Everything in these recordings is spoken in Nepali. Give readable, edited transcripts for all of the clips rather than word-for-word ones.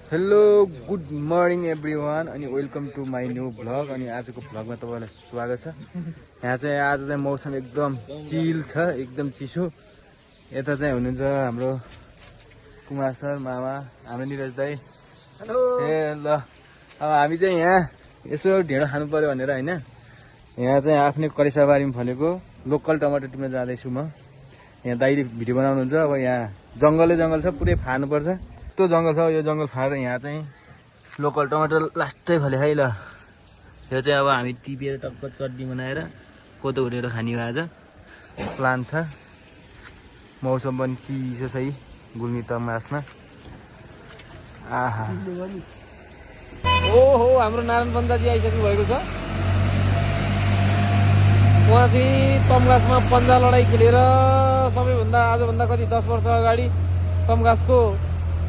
हेलो गुड मर्निङ एभ्रिवान अनि welcome to my new vlog. अनि आजको भ्लगमा तपाईँलाई स्वागत छ। यहाँ चाहिँ आज चाहिँ मौसम एकदम चिल छ, एकदम चिसो। यता चाहिँ हुनुहुन्छ हाम्रो कुमार सर, मामा, हाम्रो निरज दाई। हेलो। ए ल अब हामी चाहिँ यहाँ यसो ढेँडो खानु पर्यो भनेर होइन, यहाँ चाहिँ आफ्नै करेसाबारीमा फलेको लोकल टमाटर टिप्न जाँदैछु म। यहाँ दाइले भिडियो बनाउनुहुन्छ। अब यहाँ जङ्गलै जङ्गल छ, पुरै फार्नुपर्छ। यस्तो जङ्गल छ, यो जङ्गल फाएर यहाँ चाहिँ लोकल टमाटर लास्टै फले है। ल यो चाहिँ अब हामी टिपेर टक्क चटनी बनाएर कोदो उडेर खाने आज प्लान छ। मौसम पनि चिसो छ है गुल्मी तमासमा। आहा ओहो हाम्रो नारायण पन्जाजी आइसक्नु भएको छ। उहाँ चाहिँ तमघासमा पन्जा लडाइँ खेलेर सबैभन्दा आजभन्दा कति 10 वर्ष अगाडि तमघासको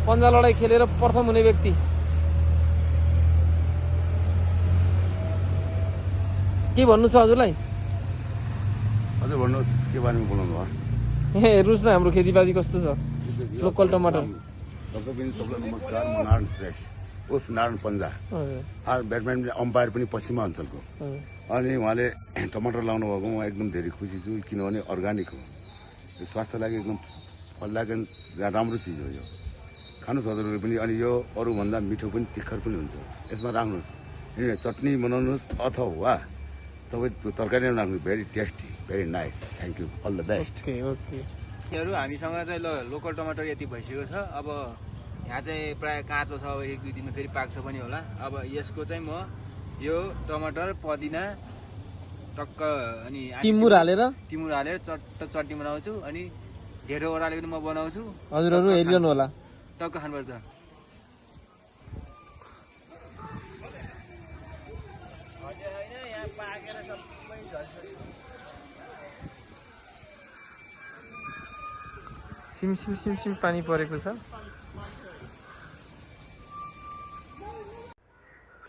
पन्जा लडाइँ खेलेर प्रथम हुने व्यक्ति। के भन्नु छ हजुरलाई? हजुर भन्नुहोस्, के बारेमा बोलाउनु भयो? हेर्नुहोस् न हाम्रो खेतीपाती कस्तो छ, लोकल टमाटर। सबैलाई नमस्कार, म नारायण श्रेष्ठ उर्फ नारायण पन्जा, ब्याडमिन्टन अम्पायर पनि पश्चिमा अञ्चलको। अनि उहाँले टमाटर लाउनु भएको म एकदम धेरै खुसी छु, किनभने अर्ग्यानिक हो, यो स्वास्थ्यको लागि एकदम फलदायक राम्रो चिज हो। यो खानुहोस् हजुरहरू पनि। अनि यो अरूभन्दा मिठो पनि तिखर पनि हुन्छ। यसमा राख्नुहोस् चटनी बनाउनुहोस् अथवा तपाईँ तरकारी राख्नु, very tasty, very nice. Thank you, all the best. हामीसँग चाहिँ लोकल टमाटर यति भइसकेको छ। अब यहाँ चाहिँ प्राय काँचो छ, अब 1-2 दिनमा फेरि पाक्छ पनि होला। अब यसको चाहिँ म यो टमाटर पुदिना टक्क अनि टिमुर हालेर चटनी बनाउँछु। अनि ढेँडो ओह्राले पनि म बनाउँछु। हजुरहरू हेरिरहनु होला, टक्क खानुपर्छ। सिम सिम सिम सिम पानी परेको छ।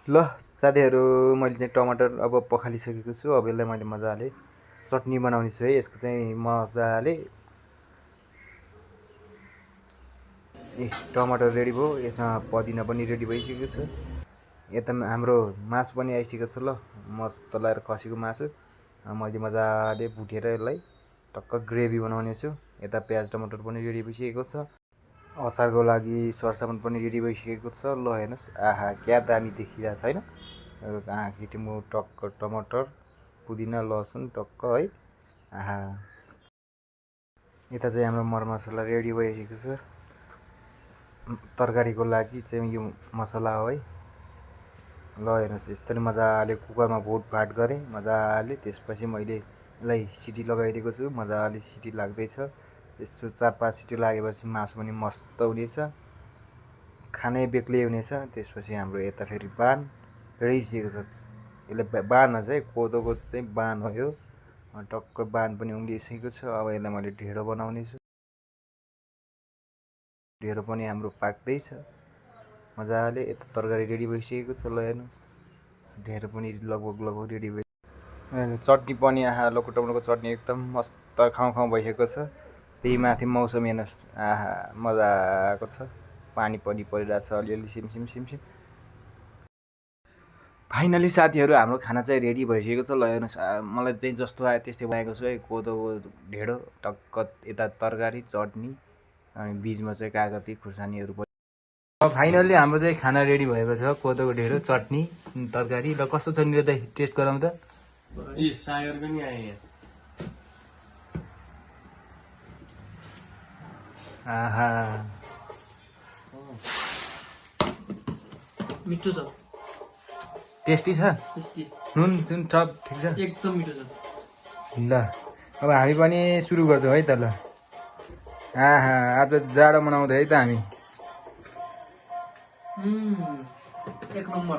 ल साथीहरू, मैले चाहिँ टमाटर अब पखालिसकेको छु। अब यसलाई मैले मजाले चटनी बनाउने छु है। यसको चाहिँ मजाले टमाटर रेडी भयो, यसमा पुदिना पनि रेडी भइसकेको छ। यता हाम्रो मासु पनि आइसकेको छ। ल मस्त लगाएर खसीको मासु मैले मजाले भुटेर यसलाई टक्क ग्रेभी बनाउने छु। यता प्याज टमाटर पनि रेडी भइसकेको छ। अचारको लागि सरसामान पनि रेडी भइसकेको छ। ल हेर्नुहोस्, आहा क्या दामी देखिरहेको छ होइन। केटीमु टक्क टमाटर पुदिना लसुन टक्क है। आहा यता चाहिँ हाम्रो मरमसला रेडी भइसकेको छ। तरकारीको लागि चाहिँ यो मसला हो है। ल हेर्नुहोस्, यस्तरी मजाले कुकरमा भुटभाट गरेँ मजाले। त्यसपछि मैले यसलाई सिटी लगाइदिएको छु। मजाले सिटी लाग्दैछ। यस्तो 4-5 सिटी लागेपछि मासु पनि मस्त हुनेछ, खानै बेग्लै हुनेछ। त्यसपछि हाम्रो यता फेरि बान रेडी भइसकेको छ। यसलाई बान चाहिँ कोदोको चाहिँ बान हो यो। टक्क बान पनि उम्लिसकेको छ। अब यसलाई मैले ढेँडो बनाउने छु। ढेँडो पनि हाम्रो पाक्दैछ मजाले। यता तरकारी रेडी भइसकेको छ। ल हेर्नुहोस्, ढेँडो पनि लगभग रेडी भयो। चटनी पनि आहा लोकल टमाटरको चटनी एकदम मस्त खाउँ भइसकेको छ। त्यही माथि मौसम हेर्नुहोस्, आहा मजाको छ। पानी पनि परिरहेको छ अलिअलि SIM SIM SIM SIM. Finally साथीहरू हाम्रो खाना चाहिँ रेडी भइसकेको छ। ल हेर्नुहोस्, मलाई चाहिँ जस्तो आयो त्यस्तै बनाएको छु है। कोदोको ढेँडो टक्क, यता तरकारी चटनी, अनि बिचमा चाहिँ कागती खुर्सानीहरू पनि। फाइनल्ली हाम्रो चाहिँ खाना रेडी भएको छ। कोदोको ढेँडो चटनी तरकारी। ल कस्तो छ नि दाइ, टेस्ट गरौँ त। सागर पनि आयो। आहा मिठो छ, टेस्टी छ। नुन सुन सब ठिक छ, एकदम मिठो छ। ल अब हामी पनि सुरु गर्छौँ है त। ल आहा आज जाडो मनाउँदै है त हामी। एक नम्बर।